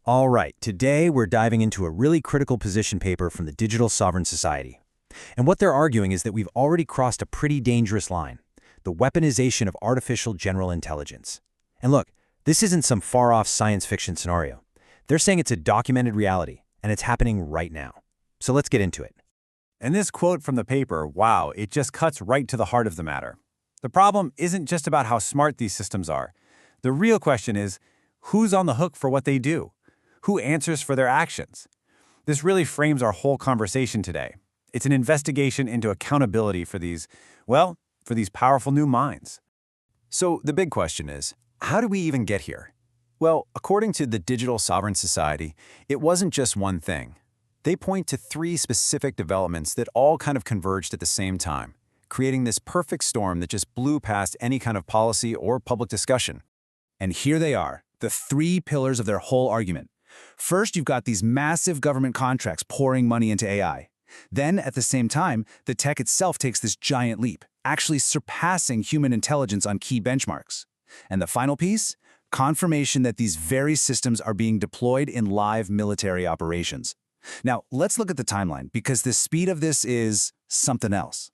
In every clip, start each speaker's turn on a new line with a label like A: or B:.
A: All right, today we're diving into a really critical position paper from the Digital Sovereign Society. And what they're arguing is that we've already crossed a pretty dangerous line, the weaponization of artificial general intelligence. And look, this isn't some far-off science fiction scenario. They're saying it's a documented reality, and it's happening right now. So let's get into it.
B: And this quote from the paper, wow, it just cuts right to the heart of the matter. The problem isn't just about how smart these systems are. The real question is, who's on the hook for what they do? Who answers for their actions? This really frames our whole conversation today. It's an investigation into accountability for these powerful new minds. So the big question is, how do we even get here? Well, according to the Digital Sovereign Society, it wasn't just one thing. They point to three specific developments that all kind of converged at the same time, creating this perfect storm that just blew past any kind of policy or public discussion.
C: And here they are, the three pillars of their whole argument. First, you've got these massive government contracts pouring money into AI. Then, at the same time, the tech itself takes this giant leap, actually surpassing human intelligence on key benchmarks. And the final piece? Confirmation that these very systems are being deployed in live military operations. Now, let's look at the timeline, because the speed of this is something else.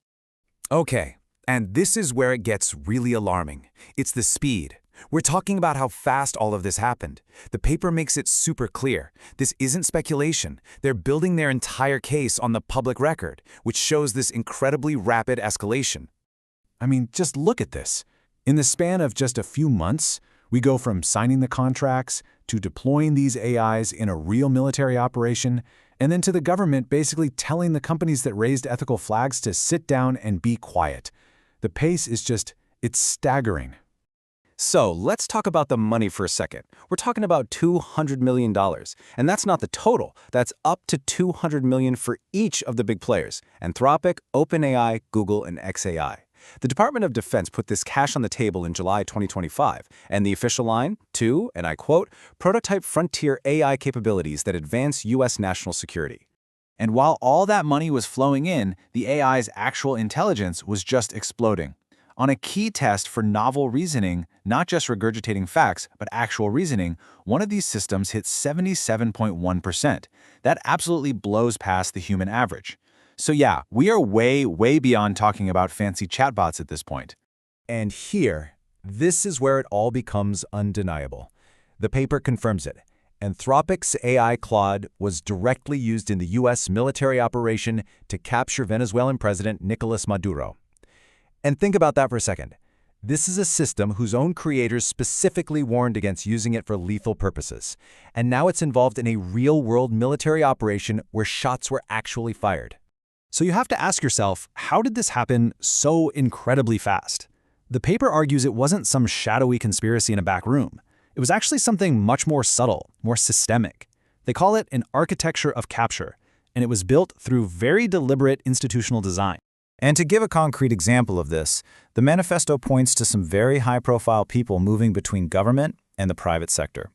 D: Okay, and this is where it gets really alarming. It's the speed. We're talking about how fast all of this happened. The paper makes it super clear. This isn't speculation. They're building their entire case on the public record, which shows this incredibly rapid escalation.
E: I mean, just look at this. In the span of just a few months, we go from signing the contracts to deploying these AIs in a real military operation, and then to the government basically telling the companies that raised ethical flags to sit down and be quiet. The pace is it's staggering.
B: So let's talk about the money for a second. We're talking about $200 million, and that's not the total. That's up to $200 million for each of the big players, Anthropic, OpenAI, Google, and XAI. The Department of Defense put this cash on the table in July 2025, and the official line, to, and I quote, prototype frontier AI capabilities that advance U.S. national security.
A: And while all that money was flowing in, the AI's actual intelligence was just exploding. On a key test for novel reasoning, not just regurgitating facts, but actual reasoning, one of these systems hit 77.1%. That absolutely blows past the human average. So yeah, we are way, way beyond talking about fancy chatbots at this point.
E: And here, this is where it all becomes undeniable. The paper confirms it. Anthropic's AI Claude was directly used in the U.S. military operation to capture Venezuelan President Nicolas Maduro. And think about that for a second. This is a system whose own creators specifically warned against using it for lethal purposes. And now it's involved in a real-world military operation where shots were actually fired. So you have to ask yourself, how did this happen so incredibly fast? The paper argues it wasn't some shadowy conspiracy in a back room. It was actually something much more subtle, more systemic. They call it an architecture of capture, and it was built through very deliberate institutional design. And to give a concrete example of this, the manifesto points to some very high-profile people moving between government and the private sector.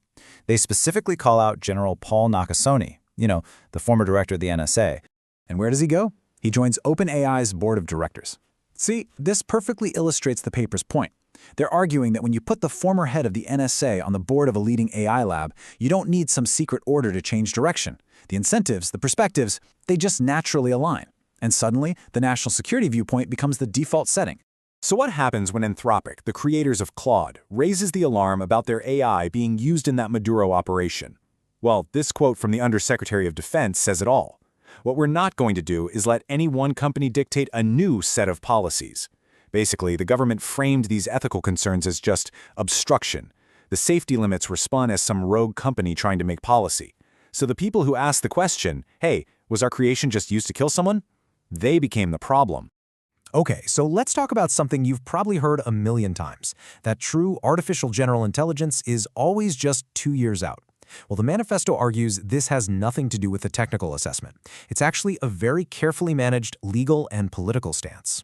E: They specifically call out General Paul Nakasone, the former director of the NSA. And where does he go? He joins OpenAI's board of directors. See, this perfectly illustrates the paper's point. They're arguing that when you put the former head of the NSA on the board of a leading AI lab, you don't need some secret order to change direction. The incentives, the perspectives, they just naturally align. And suddenly, the national security viewpoint becomes the default setting.
B: So what happens when Anthropic, the creators of Claude, raises the alarm about their AI being used in that Maduro operation? Well, this quote from the Undersecretary of Defense says it all. What we're not going to do is let any one company dictate a new set of policies. Basically, the government framed these ethical concerns as just obstruction. The safety limits were spun as some rogue company trying to make policy. So the people who asked the question, hey, was our creation just used to kill someone? They became the problem.
E: Okay, so let's talk about something you've probably heard a million times, that true artificial general intelligence is always just 2 years out. Well, the manifesto argues this has nothing to do with the technical assessment. It's actually a very carefully managed legal and political stance.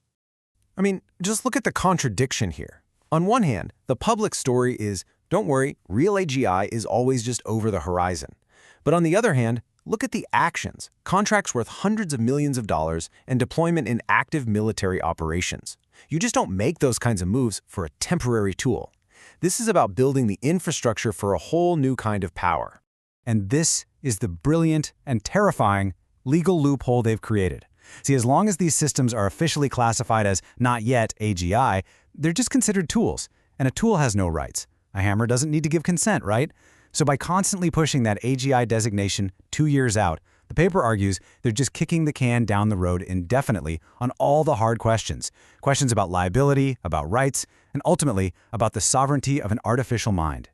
E: I mean, just look at the contradiction here. On one hand, the public story is, don't worry, real AGI is always just over the horizon. But on the other hand, look at the actions, contracts worth hundreds of millions of dollars and deployment in active military operations. You just don't make those kinds of moves for a temporary tool. This is about building the infrastructure for a whole new kind of power.
B: And this is the brilliant and terrifying legal loophole they've created. See, as long as these systems are officially classified as not yet AGI, they're just considered tools, and a tool has no rights. A hammer doesn't need to give consent, right? So by constantly pushing that AGI designation 2 years out, the paper argues they're just kicking the can down the road indefinitely on all the hard questions. Questions about liability, about rights, and ultimately about the sovereignty of an artificial mind.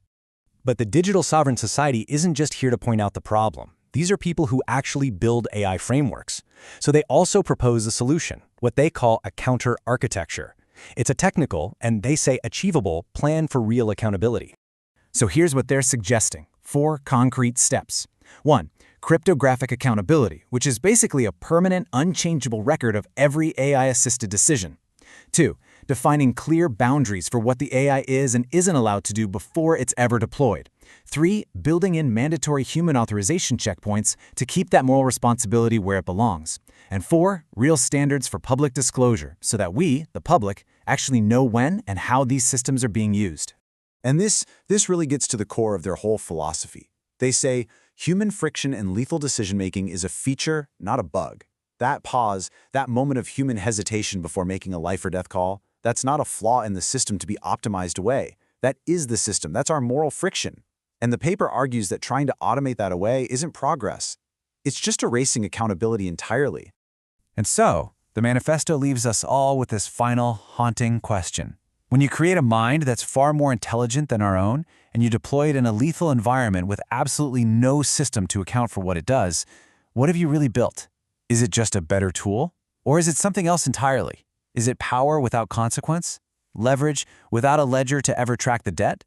E: But the Digital Sovereign Society isn't just here to point out the problem. These are people who actually build AI frameworks. So they also propose a solution, what they call a counter-architecture. It's a technical, and they say achievable, plan for real accountability.
C: So here's what they're suggesting. 4 concrete steps. 1. Cryptographic accountability, which is basically a permanent, unchangeable record of every AI-assisted decision. 2. Defining clear boundaries for what the AI is and isn't allowed to do before it's ever deployed. 3. Building in mandatory human authorization checkpoints to keep that moral responsibility where it belongs. And 4. Real standards for public disclosure so that we, the public, actually know when and how these systems are being used.
A: And this really gets to the core of their whole philosophy. They say human friction and lethal decision-making is a feature, not a bug. That pause, that moment of human hesitation before making a life or death call, that's not a flaw in the system to be optimized away. That is the system. That's our moral friction. And the paper argues that trying to automate that away isn't progress. It's just erasing accountability entirely.
B: And so, the manifesto leaves us all with this final, haunting question. When you create a mind that's far more intelligent than our own, and you deploy it in a lethal environment with absolutely no system to account for what it does, what have you really built? Is it just a better tool? Or is it something else entirely? Is it power without consequence? Leverage without a ledger to ever track the debt?